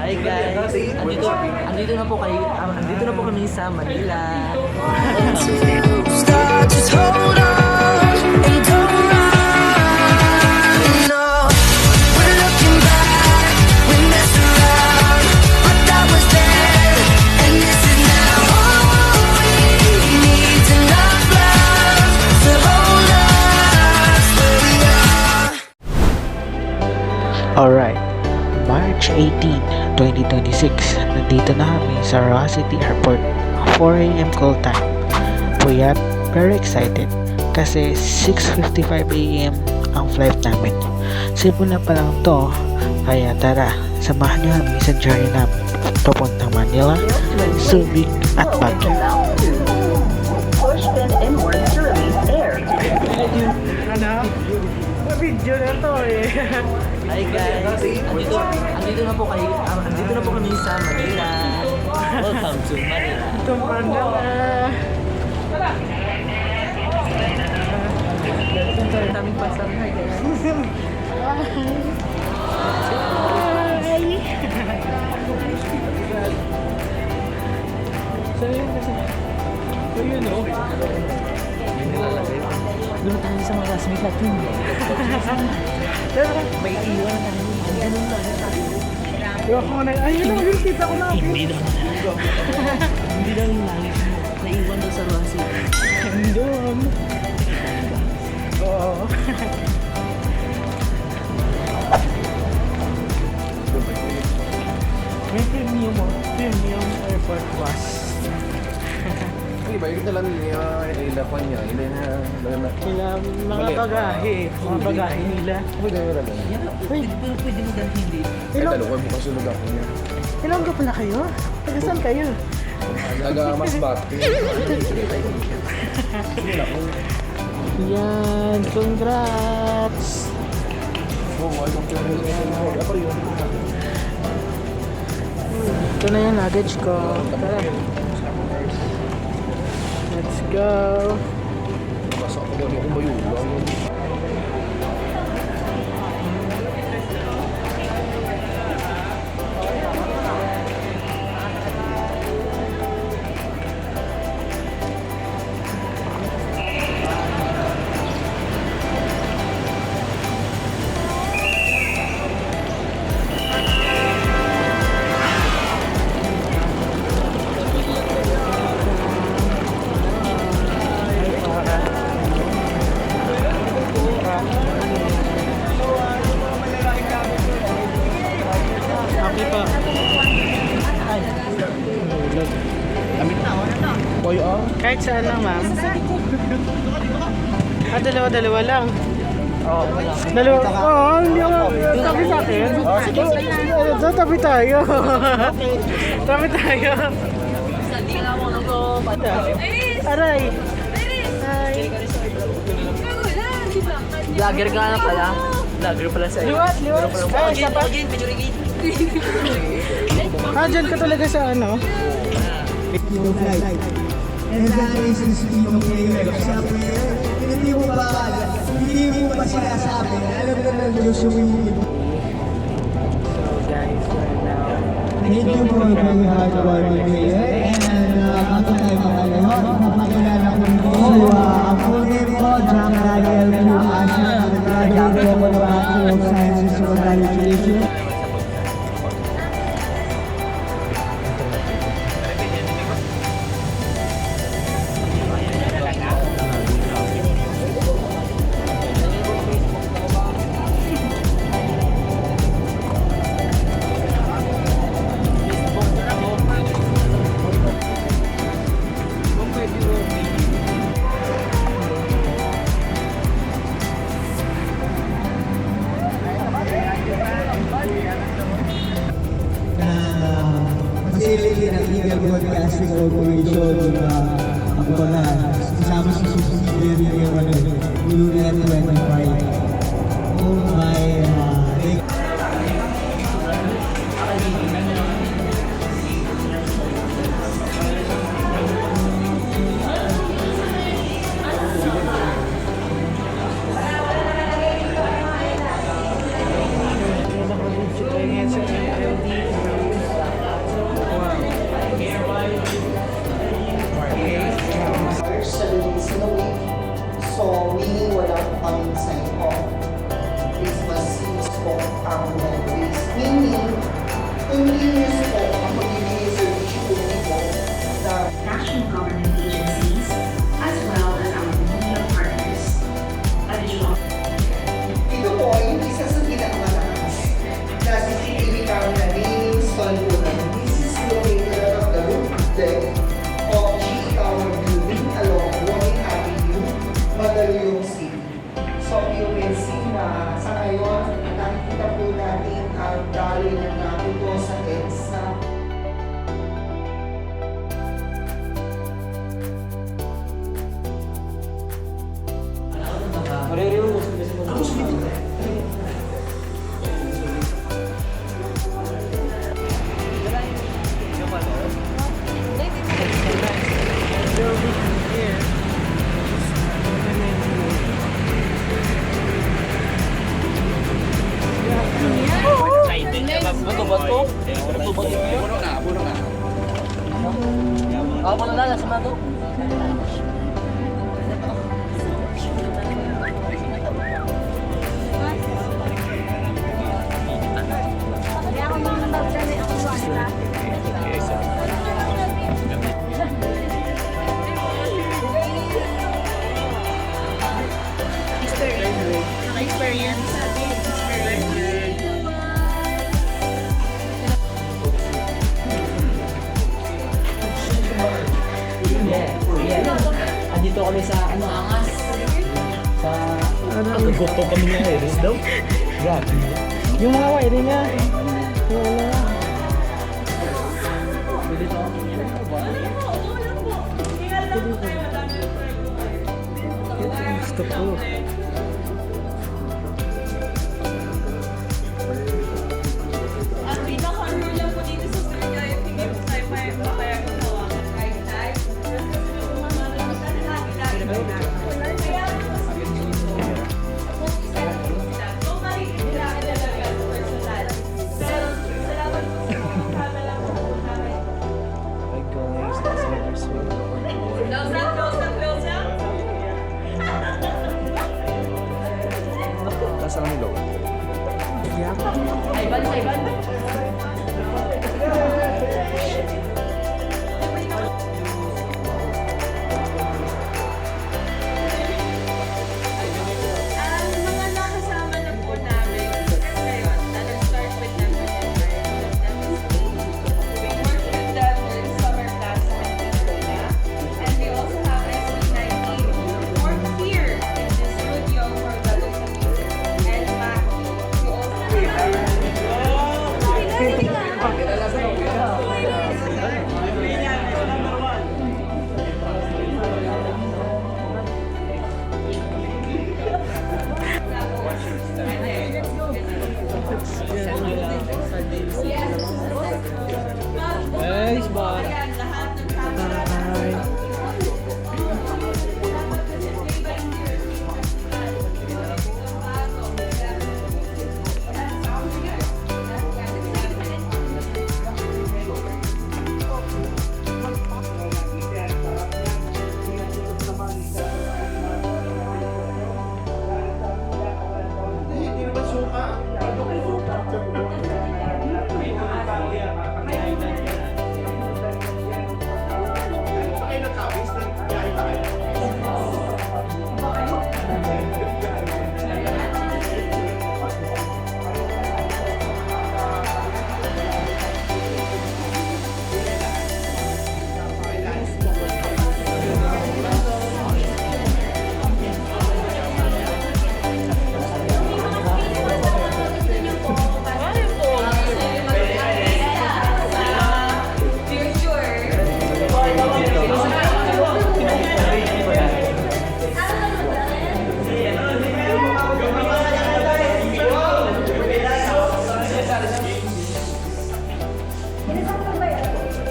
Hi guys! Andito na po andito na po kami sa Manila. Just hold on and don't run. No, we're looking back, we messed around, but that was then, and this is now. All we need is enough love to hold us where we are. Alright, March 18, 2026, nandito na kami sa Roa City Airport, 4 AM call time. Puyat, very excited kasi 6:55 AM ang flight namin. Simula pa lang to, kaya tara, samahan niyo kami sa journey namin papuntang Manila, Subic at Baguio. Video na to eh. Hi guys! Andito na po kami sa Manila. Welcome to Manila. Tumpanda na. Ang daming pasang. Hi guys! Saan yun kasi? So yun o. Doon tayo sa mga classmates natin. May iwan na tayo. Ganun lang. Diba ko na, ayun lang yung kita ko na. Hindi daw yung langit mo. Naiwan daw sa Roa City. Doon. Oo. May premium airport bus. Iba, yun na lang ilapan niya. Mga bagahe nila. Pwede mo dalhin din. Talo ko, makasunod ako niya. Ilan ka pala kayo? Taga saan kayo? Nag-masbat. Yan, congrats! Ito na yung luggage ko. Tara. Let's go. Pasok ako doon kung bayulang. Happy pa. Boy, Kahit saan lang, ma'am. Dalawa lang. Oo. Dalawa. Hindi ako. Tabi sa akin. Tabi tayo. Tabi tayo. Aray. Hi. Vlogger ka na pala. Vlogger pala sa iyo. Liwat. Ay, isa pa. Dyan ka talaga sa ano? And that is the speed of prayer. Siyempre, hindi mo ba sinasabi? Alam ka ng Diyos yung hindi mo. Guys, right now. Thank you for very hard work in prayer. And bago tayo makalayo, ipapakilala ko rin po ang full name ko, John Daniel Q. Asher, graduate ko ng Bachelor of Sciences in Education. Facility ng Eagle Broadcasting Corporation ako na kasama sa subsidiary ng Lulian 25. Oh my Nakabidyo tayo ngayon sa MLD. Puno na. Ako na lang sa mato. Andito kami sa ano, angas. Sa gusto kami niya eh, daw. Grabe. Yung mga wiring nga. Wala. Gusto ko. Ang pinaka-rule lang po dito sa school kahit hindi po tayo papayagan na hawakan kahit tayo. Nasa kami low. Ang mga nakasama na po namin ngayon, start with them we work with them in summer class and we also have SB19 work here in the studio for Galong and Mac. We also have Guys, ba? Ayan, lahat ng camera.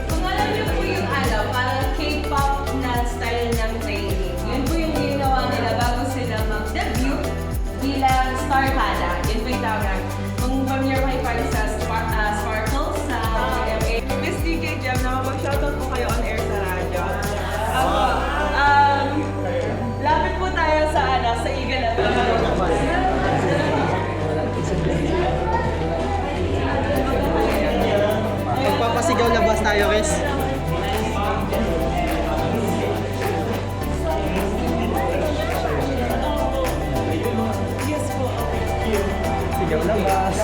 Kung alam niyo po yung parang K-pop na style ng training. Yun po yung ginawa nila bago sila mag-debut bilang Star Hana. Yun po yung tawag. Kung familiar kayo parang sa Sparkles sa GMA. Miss DJ Jam, nakapag-shoutout po kayo on air sa radyo. Lapit po tayo sa sa Eagle at Magpapasigaw na bus tayo, guys. Sigaw na bus.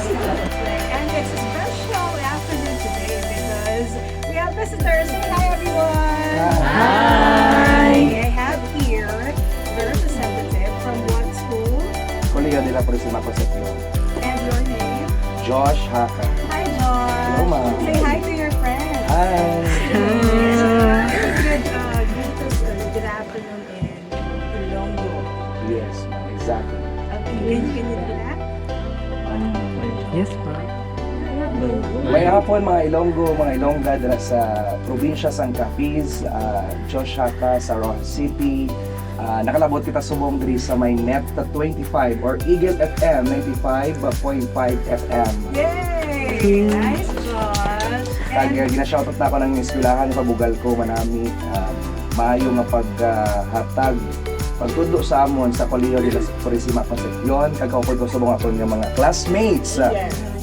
And it's a special afternoon today because we have visitors. Say hi, everyone. Hi. I have here the representative from what school Colega de la Próxima Concepción. and your name. Josh Haka. Hi, John. Hello, ma'am. Say hi to your friends. Hi. Good afternoon in Ilonggo. Yes, exactly. Okay, can you do that? Yes, ma'am. May hapon mga Ilonggo, mga Ilongga dala sa probinsya sang Capiz, Josh Haka sa Rock City. Nakalabot kita subong diri sa may Net 25 or Eagle FM 95.5 FM. Yay! Nice, John. Kag gina-shoutout na ako ng eskwelahan pabugal ko manami maayo nga paghatag pagtudlo sa amon sa Colegio de la Purísima Concepcion kag kaupod ko subong ako nga mga classmates.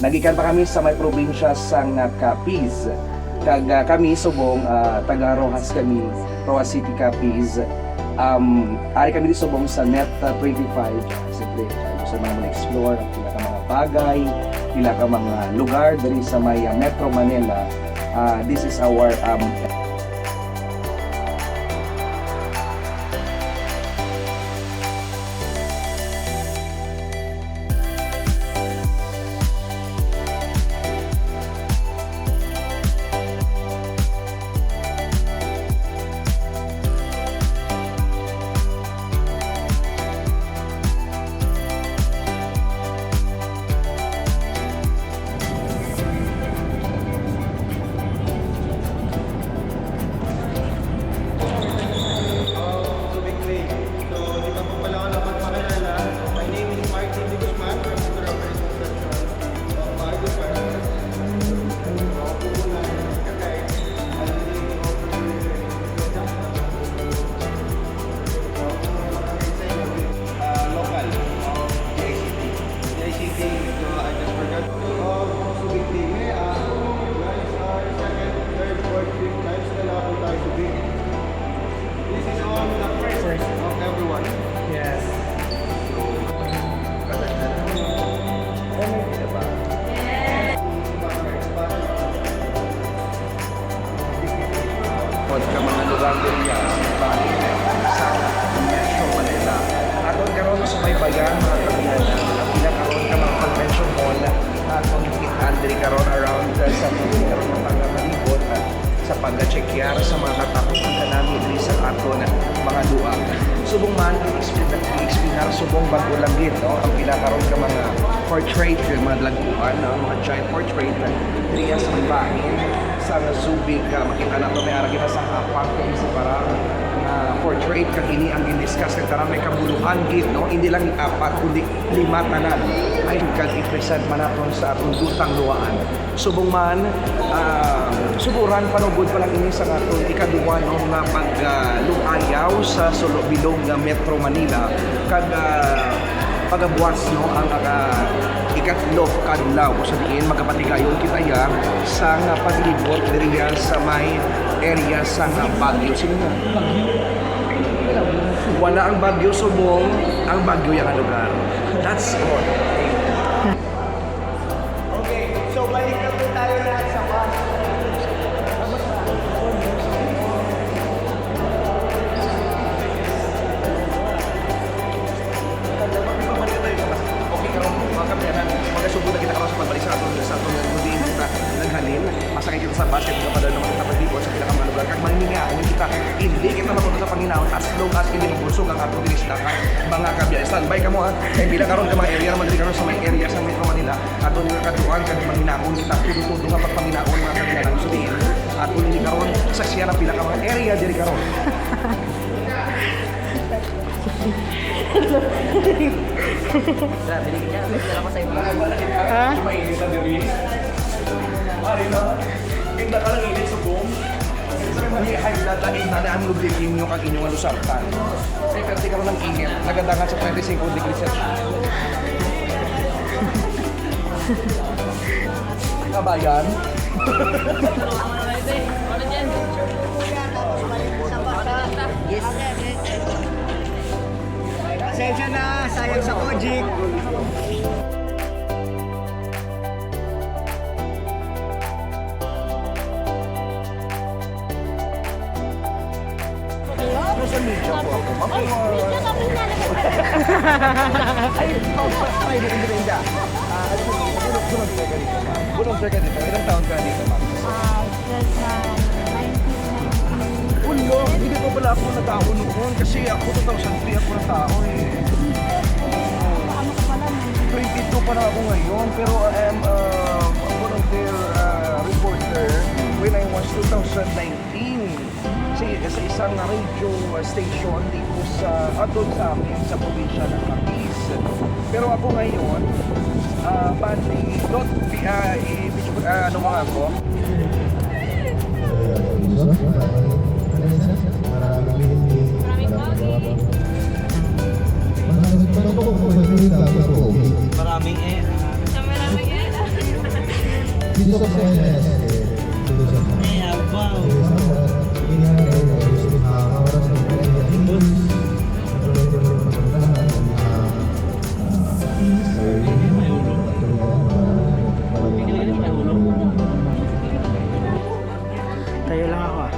Nagikan pa kami sa may probinsya sang Capiz. Kag kami subong taga Rojas kami, Rojas City Capiz. Ari kami di subong sa Net 25. Siyempre, gusto naman ma-explore ang pila ka mga bagay, pila ka mga lugar diri sa may Metro Manila. This is our ka mga lugar din yan sa Metro Manila. Aton karon sa may bayan mga kabilan ang pinakaroon ka mga convention hall aton kitaan diri karon around sa karon ng pagkamalibot sa pagga-checkyar sa mga katapusan kanami diri sa aton mga duwa. Subong man i-explain subong bago lang gid no ang pinakaroon ka mga portrait mga laguan mga giant portrait diri sa may bahin sa Zubig makita na ito may aragina sa hapag kung isa parang portrait kag ini ang in-discuss kag tarang may kabuluhan gid no hindi lang apat kundi 5 tanan ay kag i-present man naton sa atong dutang luwaan subong man suburan panugod pa lang ini sa aton ikaduwa no nga pagluayaw sa sulod-bilog nga Metro Manila kag pagabuwas no ang ikatlo kadlaw sa diin magkapatigayon kita ya sa paglibot diri sa may area sa Baguio. Sino nga? Wala ang Baguio subong, ang Baguio yung lugar. That's all. Okay, so balik na po tayo lahat sa bus. Okay, karon mga kapianan, magasubo na kita karon sa pagbalik sa aton mudiin kita naghalin, masakay kita sa basket nga padala naman kita paglibot sa pinaka mga lugar kag mangingaon kita hindi kita mapunta sa Panginoon as long as hindi mabulsog ang atong dinisdakan mga kabiyahe. Standby ka mo ha kay bila karon ka mga area naman diri karon sa may area sa Metro Manila aton nga katuan kag mangingaon kita tudo nga pagpanginaon mga kabiyahe ang sudiin aton ni karon sa siya na pila ka mga area diri karon. Grabe, hindi niya. Pagdala ko sa inyo. Ha? Mainit na diri. Ari na. Kita ka lang init subong. Sa may high blood lain na ang lublikin nyo kag inyong alusartan. Kasi perti karon ng init. Nagadangan sa 25 degrees Celsius. Kabayan. Yes. Pasensya na, sayang sa Kojic. Nasa media po ako. Ay, hindi rinda. Bulong ka dito, ma'am. Bulong ka dito. Ilang taon ka dito, ma'am? Ulo, hindi pa pala ako natao noon kasi ako 2003 ako natao eh. 22 pa na ako ngayon pero I am a volunteer reporter when I was 2019 sa isang radio station dito sa atol sa amin sa probinsya ng Capiz. Pero ako ngayon bali ano mga ako Maraming Tayo lang ako ah.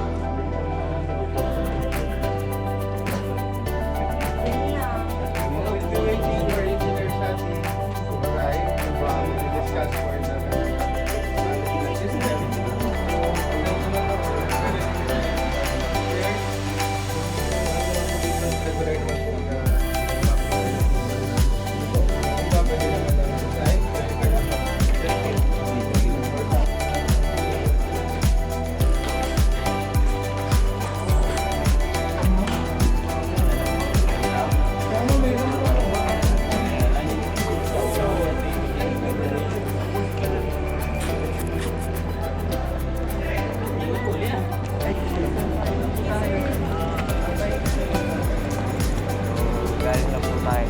Galing na po tayo.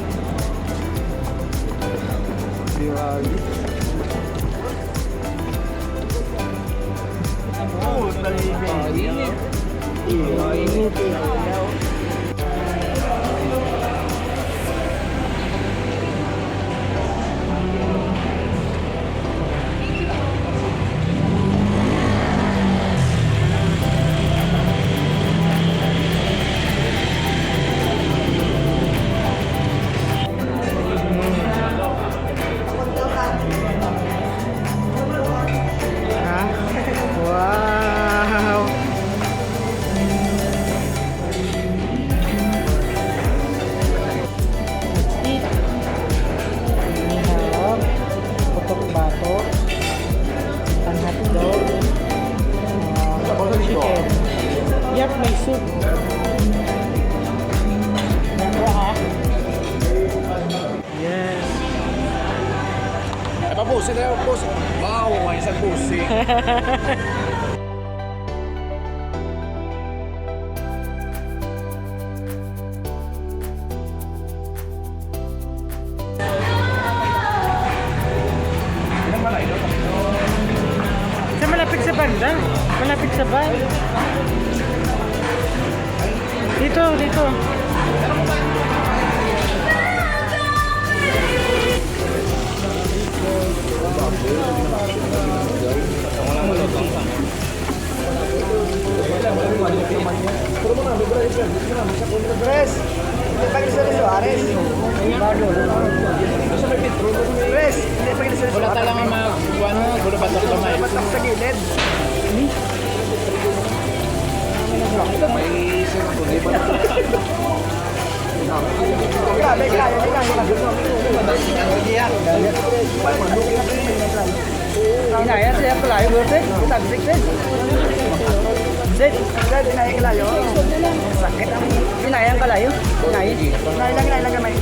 Ha? Wow! Inihaw, putok bato, ang hotdog, chicken. Yep, may soup. Yes. Papusin na yung pusin. Wow, may isang pusin. Sa malapit sa banda. Malapit sa van. Dito, dito. Tres, hindi pa ginisa ni Suarez. Tres, hindi pa ginisa ni Suarez. Wala talagang mag-ano, gulo ba ito kamay? Matak sa gilid. Grabe, kaya. Inaya siya kalayo, bro. Tagsik din. Zed, inaya kalayo. Sakit ang inaya ang kalayo. Inaya lang gamay.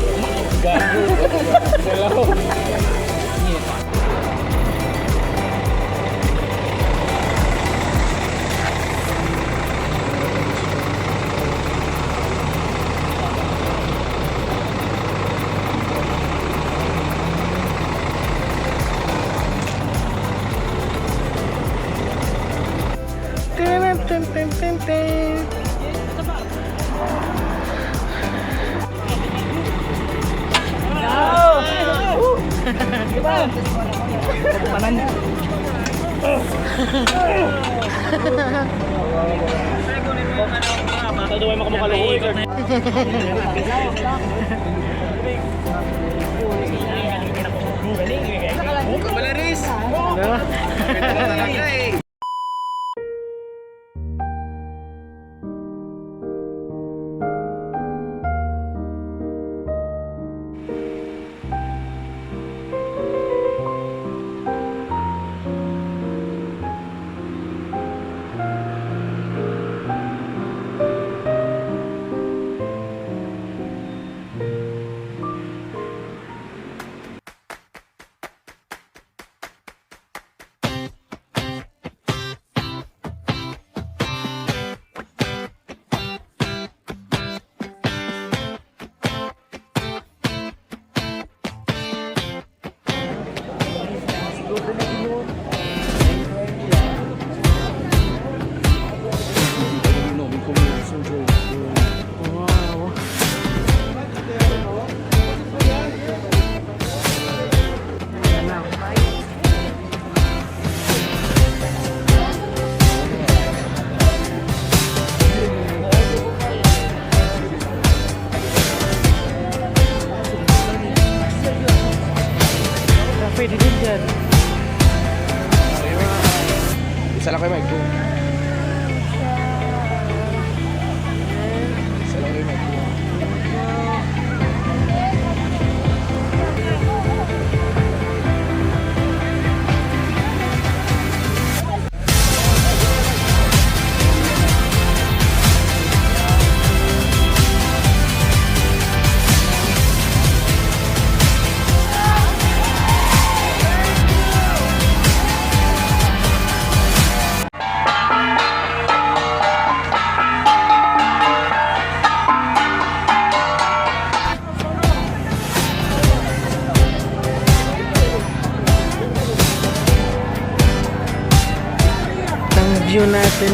Ang view natin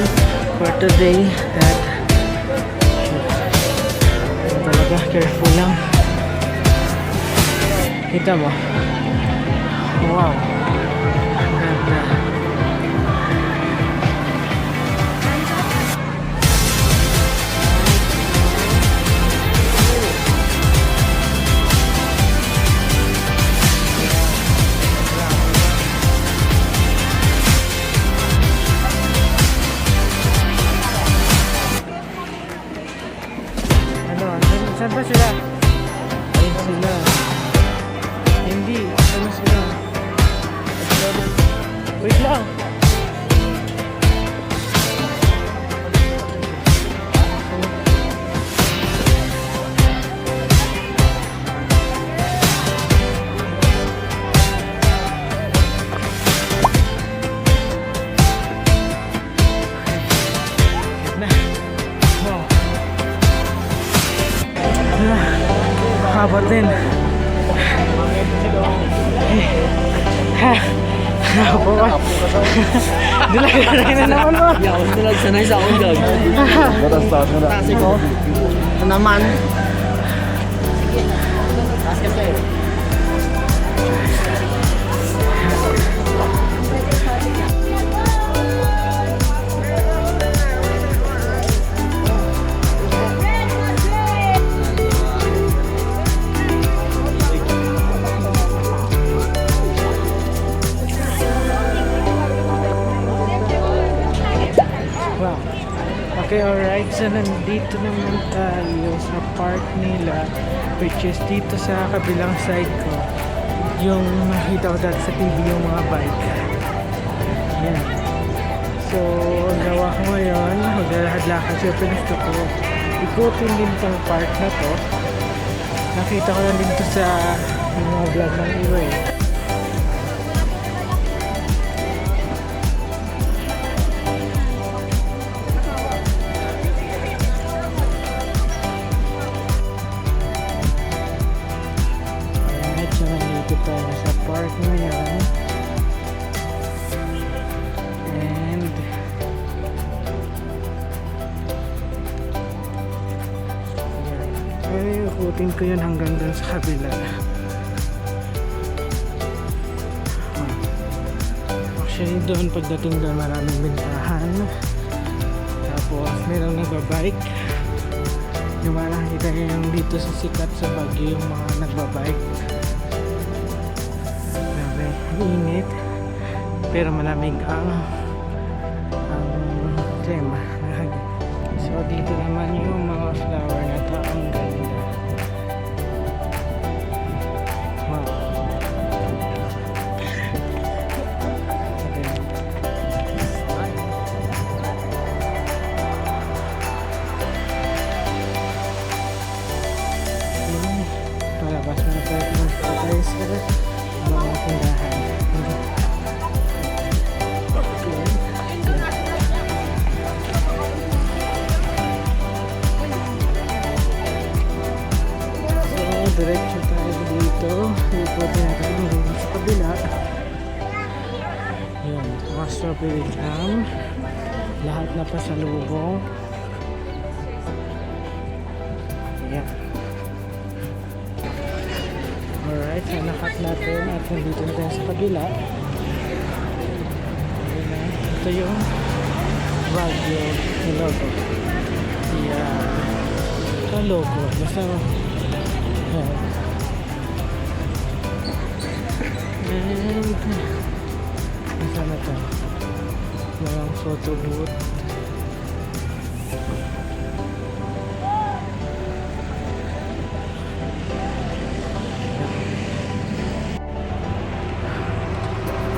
for today that talaga careful lang. Kita mo? Wow. Ang ganda. Saan ba sila? Ayun sila. Hindi. Saan na sila? Wait lang. Habot din. Dilagay na naman mo. Ako sila sanay sa akong gag. Kasi ko. Naman. Wow. Okay, alright. So, nandito naman tayo sa park nila, which is dito sa kabilang side ko. Yung nakita ko dati sa TV yung mga bike. Yan. So, ang gawa ko ngayon, maglalakad-lakad. Siyempre gusto ko ikutin din tong park na to. Nakita ko lang din to sa mga vlog ng iba eh. Tayo sa park ngayon and ay ikutin ko yun hanggang dun sa kabila. Actually doon pagdating doon maraming bintahan, tapos merong nagbabike. Yung mga nakikita yung dito sa sikat sa Baguio yung mga nagbabike. Init pero malamig ang tema. So dito naman yung mga flower na to, ang ganda. Wow. Palabas mo na tayo sa mga tindahan. Diretso tayo dito. Ikutin natin yung sa kabila. Yun, mga strawberry jam. Lahat na pasalubong. Ayan. Alright, so nakat natin at nandito na tayo sa kabila. Ayan. Ito yung Baguio logo. Yeah. Ito logo. Basta and nasaan na to? Walang photo booth.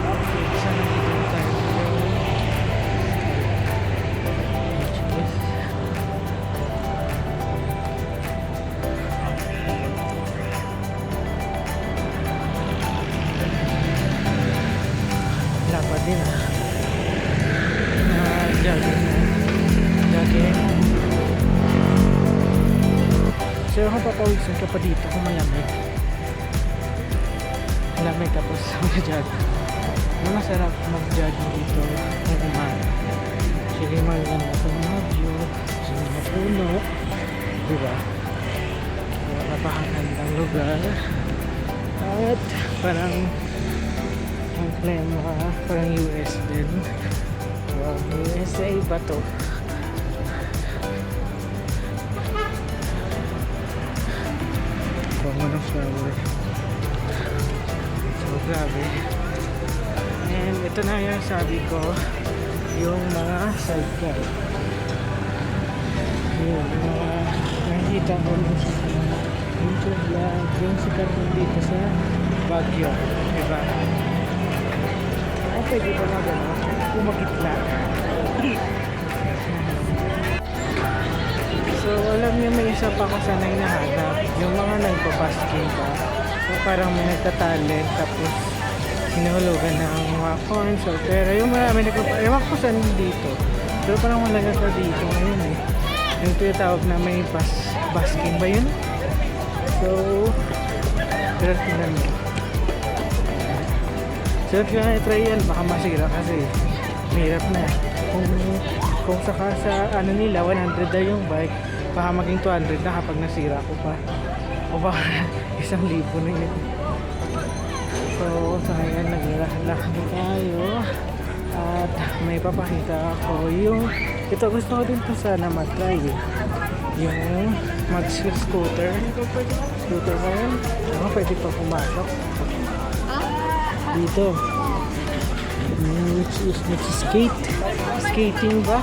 Okay, sana dito tayo ngayon. Lapad din jogging na. Jogging. So kung papawisan ka pa dito kung malamig. Malamig tapos mag-jogging. Masarap mag-jogging dito kung umaga. Sige, maganda sa mga view, sa mga puno. Diba? Napakagandang lugar. At parang ang klima, parang US din. Wow, USA ba to? Bango ng flower. So, grabe. And ito na yung sabi ko, yung mga sidecar. Yung mga nakikita ko sa YouTube vlog, yung sikat dito sa Baguio. Diba? Pwede pa na gano'n, kumagitla. So, alam niyo, may isa pa ako sana hinahanap. Yung mga nagpapasking pa. So, parang may nagtatalent, tapos hinahulugan ng mga coins or pera. Yung marami ewan ko saan dito. Pero parang wala ka dito ngayon eh. Yung tinatawag na may basking ba yun? So, pero tingnan mo. So, kaya try yan, baka masira kasi mahirap na. Kung saka sa ano nila, 100 na yung bike, baka maging 200 na kapag nasira ko pa. O baka 1,000 na yun. So, sa ngayon, naglalakad tayo. At may papakita ako yung, ito gusto ko din po sana matry. Yung mag-scooter. Scooter ba yun? Pwede pa pumasok. Dito which is skate skating ba?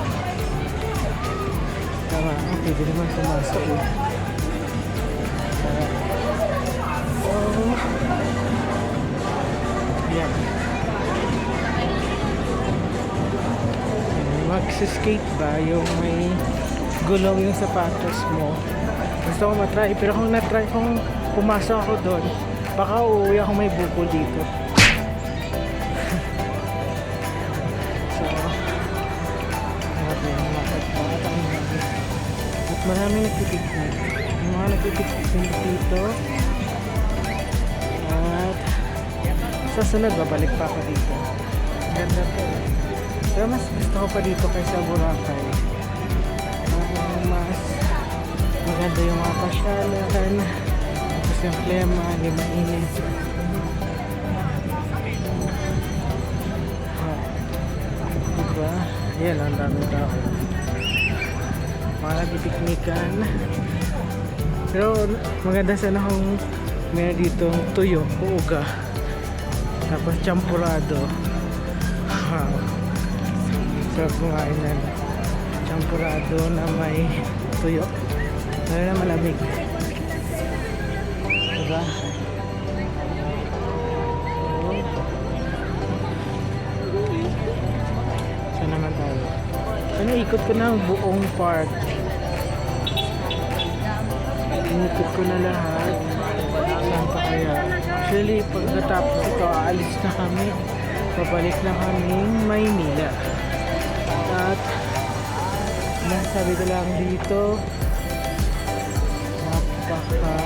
Tama, pwede naman pumasok eh. So yan, mag-skate ba yung may gulong yung sapatos mo. Gusto ko matry, pero kung natry, kung pumasok ako doon, baka uuwi ako may bukol dito. At marami nagpipiknik. Yung mga nagpipiknik dito. At sa sunod, babalik pa ako dito. Ganda po. Pero mas gusto ko pa dito kaysa Boracay. Mas maganda yung mga pasyalan. Tapos yung klema, hindi mainit. Diba? Yan, ang dami tao. Mga nagpipiknikan. Pero maganda sana kung may dito tuyo, uga. Tapos champurado. Wow. Sarap kumain na. Champurado na may tuyo. Lalo na malamig. Diba? Saan naman tayo? Ano, ikot ko na ang buong park. Inikot ko na lahat. Saan pa kaya? Actually, pagkatapos ito, aalis na kami. Pabalik na kami Maynila. At nasabi ko lang dito, napaka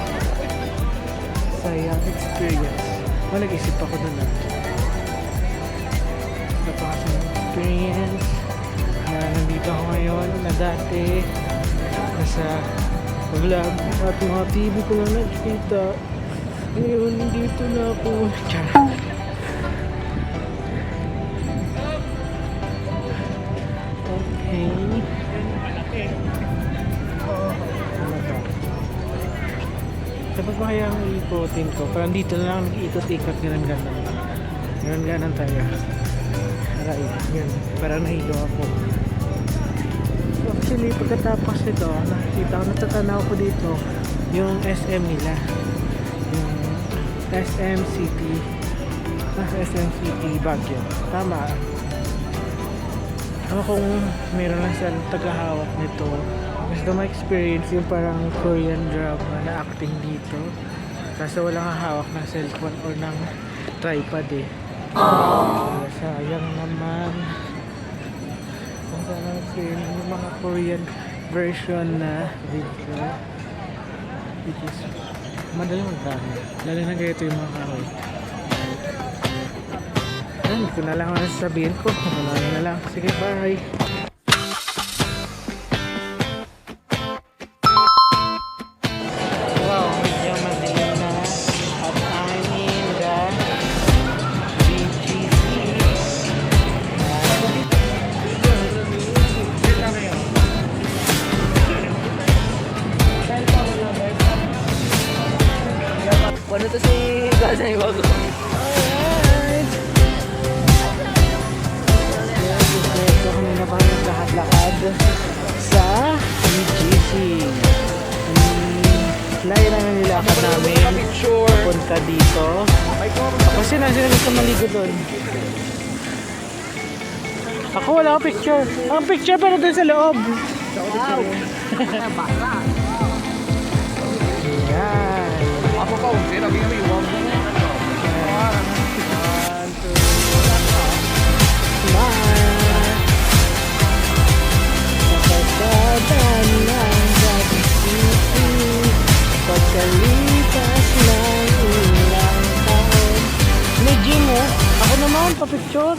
sayang experience. Nag-isip ako na lang. Napakasayang experience na nandito ako ngayon na dati nasa vlog at mga TV ko na nakikita. Ngayon, dito na ako. Charot. Okay. Kapag ba kaya ang ikotin ko? Parang dito na lang nag-ikot-ikot, ganun-ganon. Ganun-ganon tayo. ride. Yun, parang nahilo ako. So, actually, pagkatapos ito, nakikita ko, natatanaw ko dito yung SM nila. Yung SM City. SM City Baguio. Tama. Ano kung meron lang silang tagahawak nito. Gusto ma-experience yung parang Korean drama na acting dito. Kaso walang hahawak ng cellphone or ng tripod eh. Sayang naman. Kung sana experience yung mga Korean version na video. Which is madaling magdami. Lalo na ganito yung mga kahoy. Hindi ko na lang ano sasabihin ko. Ano na lang. Sige, bye. Wow, medyo madilim na. At I'm in the BGC. Ano to si Gaza yung bago? Alright. Ito kami na pa naglahat-lakad sa BGC. Layo na nilakad namin papunta dito. Kasi nasa namin sa maligo doon. Ako wala akong picture. Ang picture pero doon sa loob. Wow! Yan. Ako pa, sinabi mo yung pagkalipas ng ilang taon. May gym oh. Ako naman, pa-picture.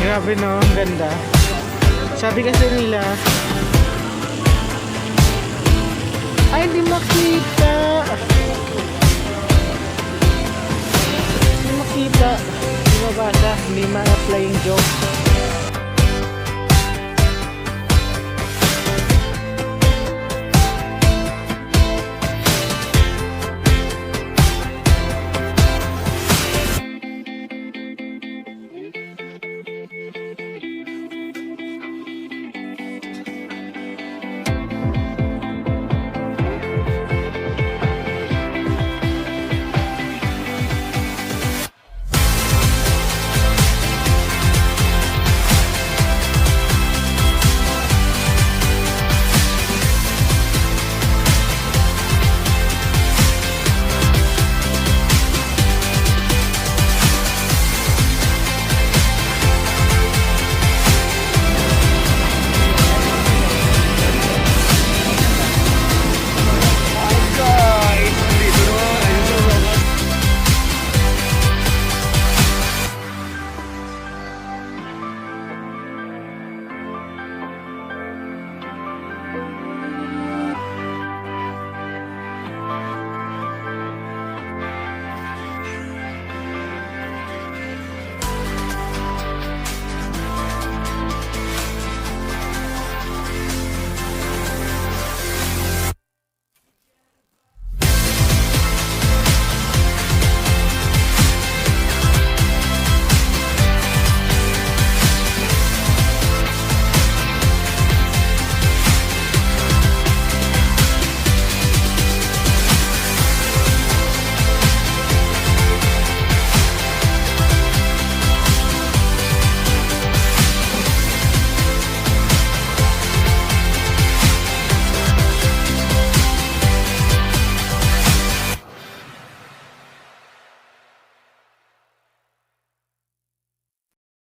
Grabe no, ang ganda. Sabi kasi nila, ay hindi makita. Hindi makita. Hindi mabasa. Hindi ma-apply yung joke.